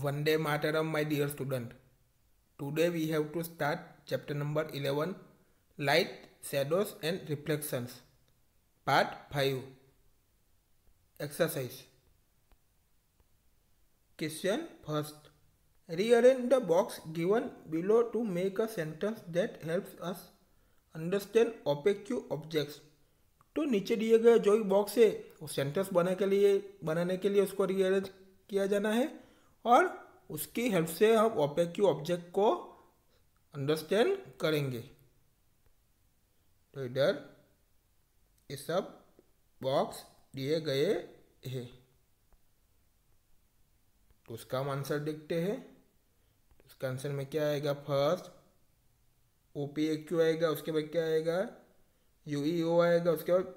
Vande Mataram, my dear student. Today we have to start chapter number 11, Light, Shadows and Reflections, part 5. Exercise. Question first. Rearrange the box given below to make a sentence that helps us understand opaque objects. तो नीचे दिए गए जो भी box है वो sentence बनाने के लिए उसको रीअरेंज किया जाना है और उसकी हेल्प से हम ओपेक ऑब्जेक्ट को अंडरस्टैंड करेंगे। तो इधर ये सब बॉक्स दिए गए हैं, तो उसका हम आंसर देखते हैं। उसका आंसर में क्या आएगा? फर्स्ट OPAQ आएगा, उसके बाद क्या आएगा? UEO आएगा, उसके बाद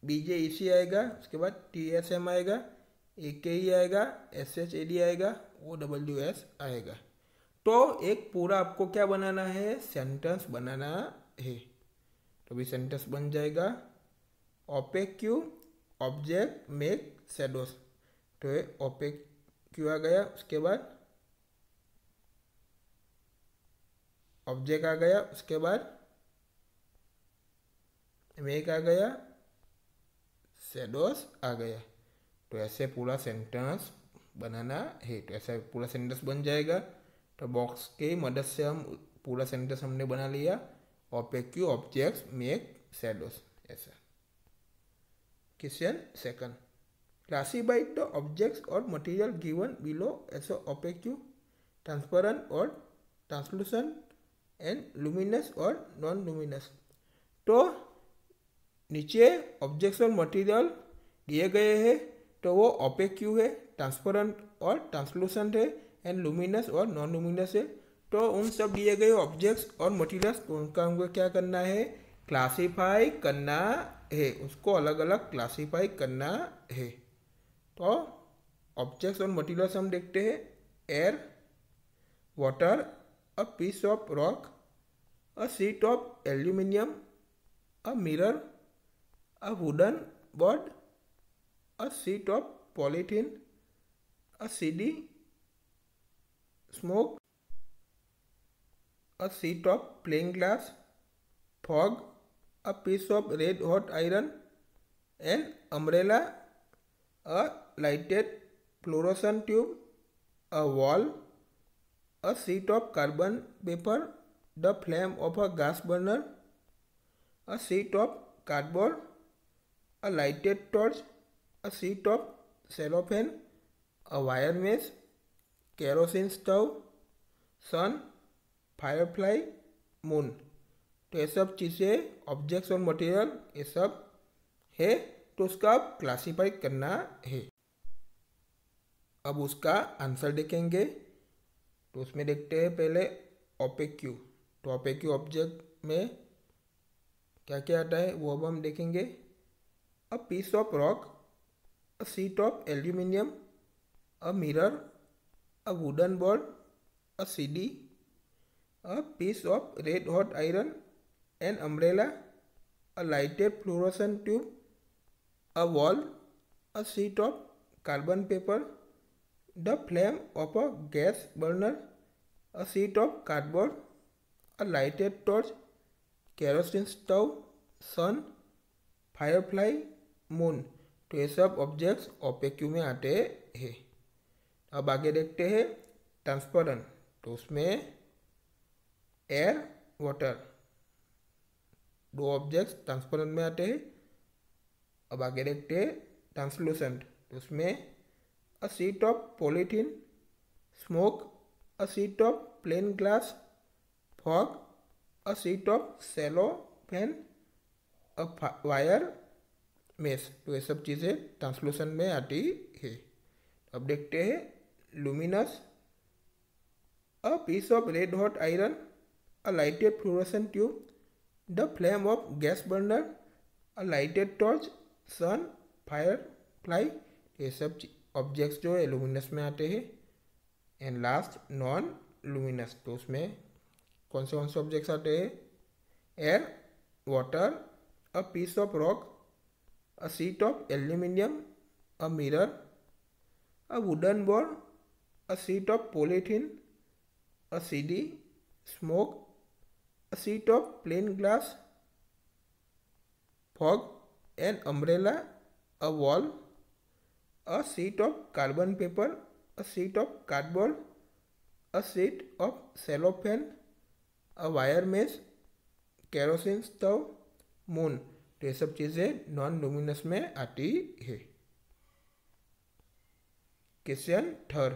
BJEC आएगा, उसके बाद TSM आएगा, AKE आएगा, SHAD आएगा, OWS आएगा। तो एक पूरा आपको क्या बनाना है? सेंटेंस बनाना है। तो भी सेंटेंस बन जाएगा ओपेक ऑब्जेक्ट मेक शैडोज। तो ये ओपेक आ गया, उसके बाद ऑब्जेक्ट आ गया, उसके बाद मेक आ गया, शैडोज आ गया। तो ऐसे पूरा सेंटेंस बनाना है। तो ऐसा पूरा सेंटेंस बन जाएगा। तो बॉक्स की मदद से हम पूरा सेंटेंस हमने बना लिया, ओपेक ऑब्जेक्ट्स मेक शैडोज। ऐसा। Question second. Classify the objects और material given below as opaque, transparent और ट्रांसलूसेंट एंड लुमिनस और नॉन लुमिनस। तो नीचे ऑब्जेक्ट्स और मटेरियल दिए गए हैं, तो वो ओपेक है, ट्रांसपेरेंट और ट्रांसलूसेंट है, एंड लुमिनस और नॉन लुमिनस है। तो उन सब दिए गए ऑब्जेक्ट्स और मटेरियल्स को उनका हमको क्या करना है? क्लासीफाई करना है, उसको अलग अलग क्लासीफाई करना है। तो ऑब्जेक्ट्स और मटेरियल्स हम देखते हैं। Air, water, a piece of rock, a sheet of aluminium, a mirror, a wooden board, a sheet of polythene, a CD, smoke, a sheet of plain glass, fog, a piece of red hot iron, an umbrella, a lighted fluorescent tube, a wall, a sheet of carbon paper, the flame of a gas burner, a sheet of cardboard, a lighted torch, a sheet of cellophane, a wire mesh, kerosene stove, sun, firefly, moon। तो ये सब चीज़ें objects और material ये सब है, तो उसका अब क्लासीफाई करना है। अब उसका आंसर देखेंगे। तो उसमें देखते हैं पहले ओपेक। तो ओपेक ऑब्जेक्ट में क्या क्या आता है वो अब हम देखेंगे। A piece of rock, a sheet of aluminium, a mirror, a wooden board, a CD, a piece of red hot iron, an umbrella, a lighted fluorescent tube, a wall, a sheet of carbon paper, the flame of a gas burner, a sheet of cardboard, a lighted torch, kerosene stove, sun, firefly, moon. तो ये सब objects OPEC में आते हैं। अब आगे देखते हैं ट्रांसपेरेंट। तो उसमें एयर, वाटर, दो ऑब्जेक्ट्स ट्रांसपेरेंट में आते हैं। अब आगे देखते हैं ट्रांसलूसेंट। तो उसमें a sheet of polythene, smoke, a sheet of plain glass, fog, a sheet of cellophane, a wire mesh. तो ये सब चीज़ें ट्रांसलूसेंट में आती है। अब देखते हैं luminous, a piece of red hot iron, a lighted fluorescent tube, the flame of gas burner, a lighted torch, sun, fire fly. ये सब ऑब्जेक्ट्स जो है लुमिनस में आते हैं। And last non luminous. तो उसमें कौन से ऑब्जेक्ट्स आते हैं? Air, water, a piece of rock, a sheet of aluminium, a mirror, a wooden board, a sheet of polythene, a CD, smoke, a sheet of plain glass, fog, an umbrella, a wall, a sheet of carbon paper, a sheet of cardboard, a sheet of cellophane, a wire mesh, kerosene stove, moon. तो ये सब चीजें non luminous में आती है। Question third,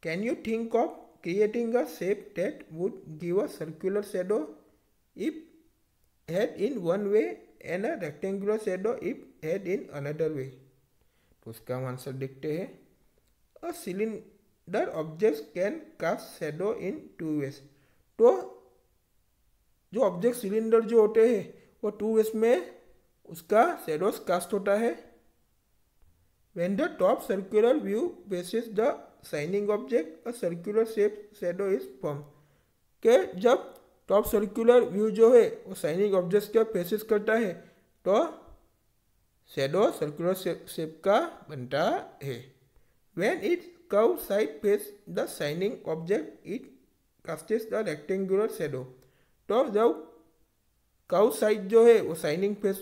can you think of creating a shape that would give a circular shadow if head in one way and a rectangular shadow if head in another way? तो उसका answer देखते हैं। A cylinder object can cast shadow in two ways। तो जो object cylinder जो होते हैं वो टू वेज में उसका शेडोज कास्ट होता है। When the top circular view faces the shining object, a circular shape shadow is formed। के जब टॉप सर्कुलर व्यू जो है वो शाइनिंग ऑब्जेक्ट के फेसेस करता है तो शेडो सर्कुलर शेप का बनता है। When its curved side face the shining object, it casts the rectangular shadow। तो जब कर्व साइड जो है वो शाइनिंग फेस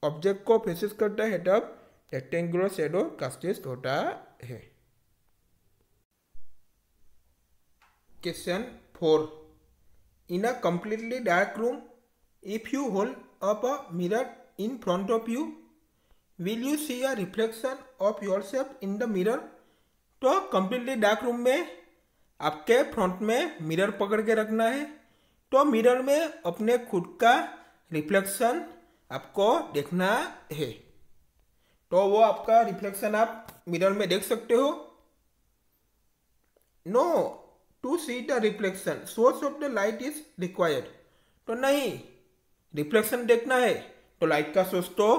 ऑब्जेक्ट को फेसेस करता है तब रेक्टेंगुलर शेडो कास्टेस्ट होता है। Question 4, in a completely dark room if you hold up a mirror in front of you will you see a reflection of yourself in the mirror. तो completely dark room में आपके front में mirror पकड़ के रखना है तो mirror में अपने खुद का रिफ्लेक्शन आपको देखना है। तो वो आपका रिफ्लेक्शन आप मिरर में देख सकते हो। No to see the reflection source of the light is required. तो नहीं, रिफ्लेक्शन देखना है तो लाइट का सोर्स तो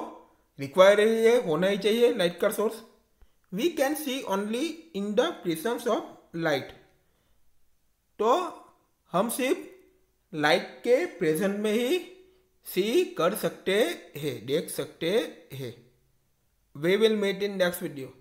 रिक्वायर ही है, होना ही चाहिए लाइट का source. We can see only in the presence of light. तो हम सिर्फ लाइट के प्रेजेंट में ही सी कर सकते हैं, देख सकते हैं। We will meet in next video.